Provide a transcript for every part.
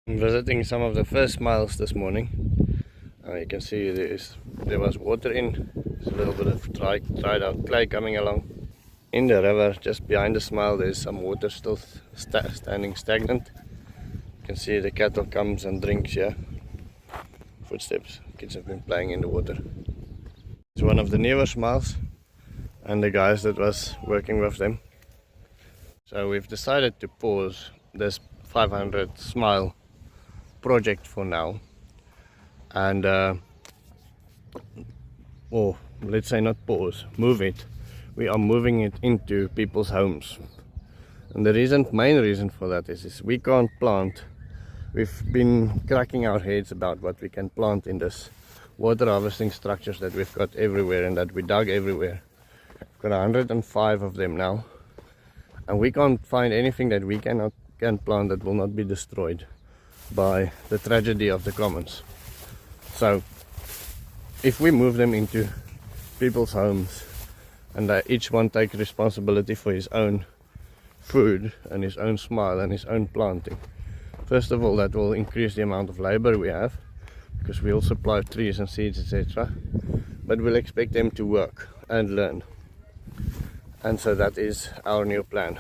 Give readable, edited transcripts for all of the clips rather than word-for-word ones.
I'm visiting some of the first smiles this morning. You can see there was water in. There's a little bit of dried out clay coming along. In the river, just behind the smile, there's some water still standing stagnant. You can see the cattle comes and drinks here. Footsteps. Kids have been playing in the water. It's one of the newer smiles and the guys that was working with them. So we've decided to pause this 500 smile project for now, and or let's say not pause, move it. We are moving it into people's homes, and the main reason for that is we can't plant. We've been cracking our heads about what we can plant in this water harvesting structures that we've got everywhere and that we dug everywhere. We've got 105 of them now, and we can't find anything that we can plant that will not be destroyed by the tragedy of the commons. So if we move them into people's homes and each one take responsibility for his own food and his own smile and his own planting, first of all, that will increase the amount of labor we have, because we'll supply trees and seeds, etc. But we'll expect them to work and learn, and so that is our new plan.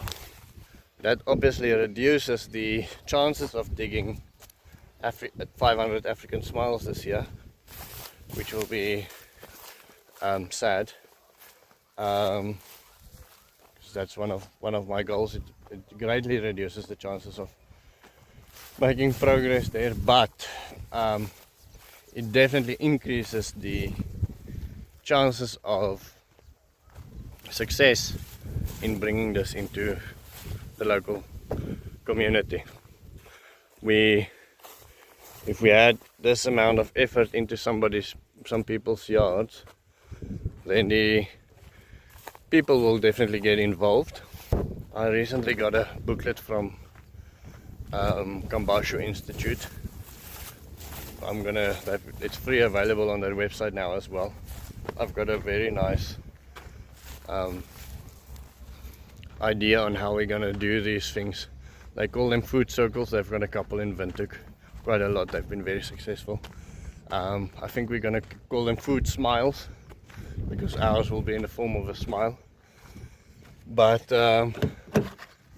That obviously reduces the chances of digging 500 African smiles this year, which will be sad, because that's one of my goals. It greatly reduces the chances of making progress there, but it definitely increases the chances of success in bringing this into the local community. If we add this amount of effort into some people's yards, then the people will definitely get involved. I recently got a booklet from Kambashu Institute. It's free, available on their website now as well. I've got a very nice idea on how we're gonna do these things. They call them food circles. They've got a couple in Windhoek, quite a lot. They've been very successful. I think we're gonna call them food smiles, because ours will be in the form of a smile. But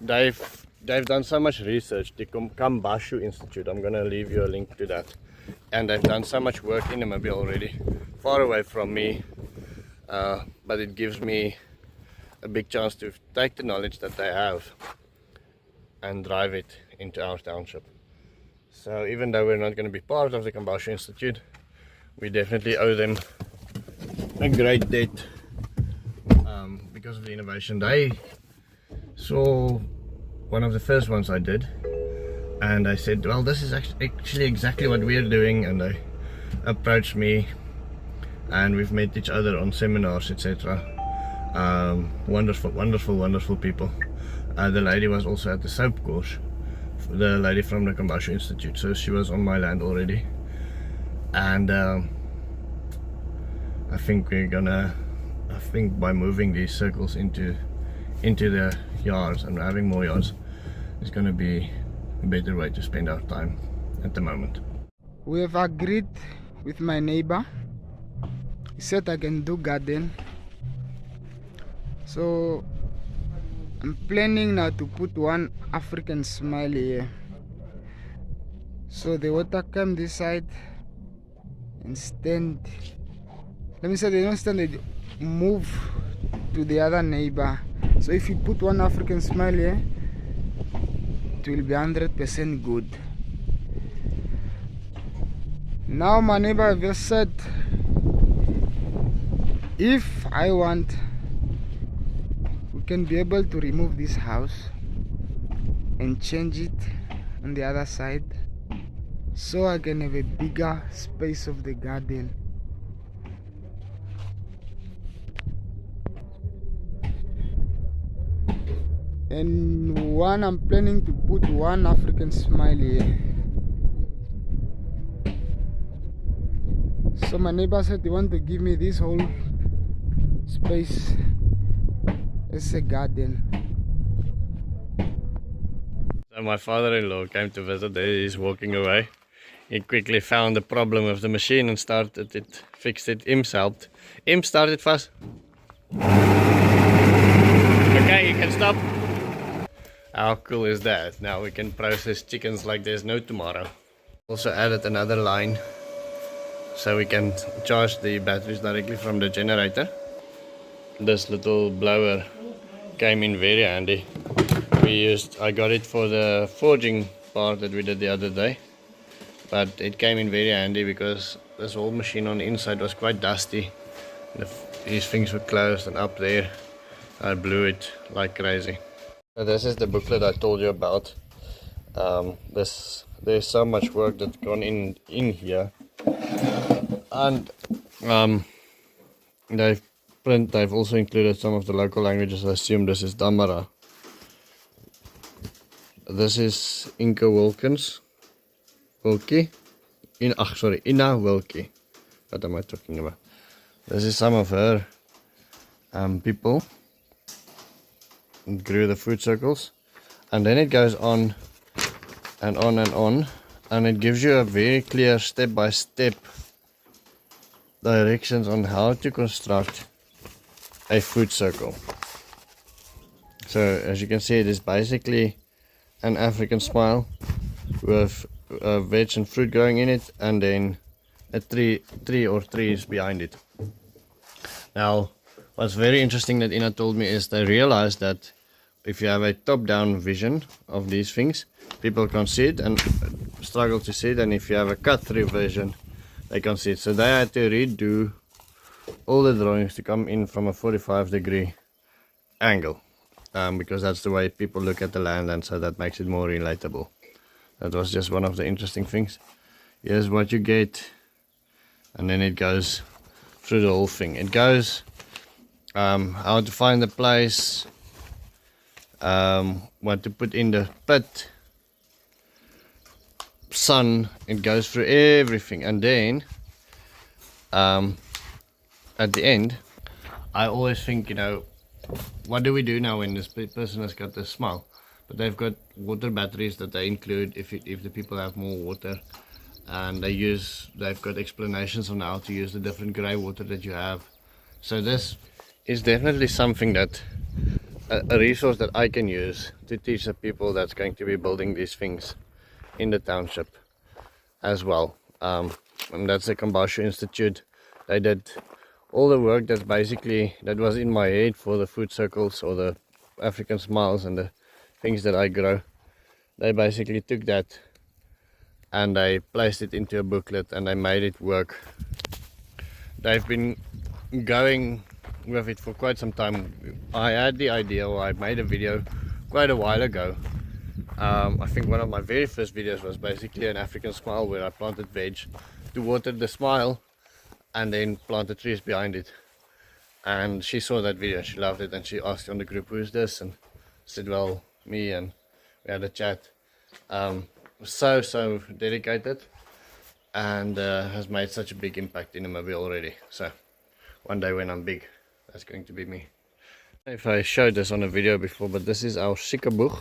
they've done so much research. The Kambashu Institute, I'm gonna leave you a link to that, and they've done so much work in Namibia already, far away from me, but it gives me a big chance to take the knowledge that they have and drive it into our township. So even though we're not going to be part of the Kambashu Institute, we definitely owe them a great debt, because of the innovation. They saw one of the first ones I did, and I said, well, this is actually exactly what we're doing, and they approached me, and we've met each other on seminars, etc. Wonderful people. The lady was also at the soap course, the lady from the Kambashu Institute, so she was on my land already. And I think by moving these circles into the yards and having more yards is going to be a better way to spend our time at the moment. We have agreed with my neighbor. He said I can do garden, so I'm planning now to put one African smile here. So the water come this side and stand. Let me say they don't stand, they move to the other neighbor. So if you put one African smile here, it will be 100% good. Now my neighbor just said, if I want, we can be able to remove this house and change it on the other side, so I can have a bigger space of the garden. And I'm planning to put one African smile here. So my neighbor said they want to give me this whole space as a garden. So my father-in-law came to visit. He's walking away. He quickly found the problem with the machine and started it, fixed it himself. Started fast. Okay, you can stop. How cool is that? Now we can process chickens like there's no tomorrow. Also added another line so we can charge the batteries directly from the generator. This little blower came in very handy. I got it for the forging part that we did the other day, but it came in very handy because this whole machine on the inside was quite dusty. These things were closed, and up there I blew it like crazy. So this is the booklet I told you about. There's so much work that's gone in here, and they've also included some of the local languages. I assume this is Damara. This is Inca Wilkie. Ina Wilkie. What am I talking about? This is some of her people who grew the food circles, and then it goes on and on and on, and it gives you a very clear step-by-step directions on how to construct a food circle. So as you can see, it is basically an African smile with veg and fruit growing in it, and then a tree or trees behind it. Now, what's very interesting that Ina told me is they realized that if you have a top-down vision of these things, people can't see it and struggle to see it, and if you have a cut-through vision, they can't see it. So they had to redo all the drawings to come in from a 45-degree angle, because that's the way people look at the land, and so that makes it more relatable. That was just one of the interesting things. Here's what you get, and then it goes through the whole thing. It goes how to find the place, what to put in the pit, sun. It goes through everything, and then at the end, I always think, what do we do now when this person has got this smile? But they've got water batteries that they include if the people have more water, and they've got explanations on how to use the different grey water that you have. So this is definitely something that a resource that I can use to teach the people that's going to be building these things in the township as well. And that's the Kambashu Institute. They did all the work that was in my head for the food circles or the African smiles and the things that I grow. They basically took that and they placed it into a booklet and they made it work. They've been going with it for quite some time. I had the idea, or I made a video quite a while ago. I think one of my very first videos was basically an African smile where I planted veg to water the smile and then planted trees behind it. And she saw that video, she loved it, and she asked on the group, who's this? And I said, well, me, and we had a chat. So dedicated, and has made such a big impact in Namibia already. So one day when I'm big, that's going to be me. If I showed this on a video before, but this is our sikkerboeg.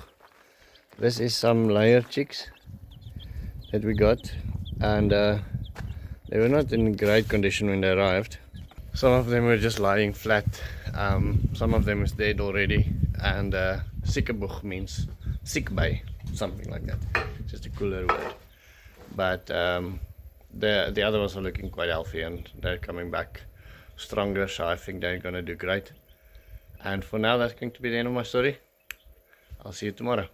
This is some layer chicks that we got, and they were not in great condition when they arrived. Some of them were just lying flat, some of them is dead already, and sikkerboeg means sick bay, something like that, just a cooler word. But the other ones are looking quite healthy and they're coming back stronger, so I think they're gonna do great. And for now, that's going to be the end of my story. I'll see you tomorrow.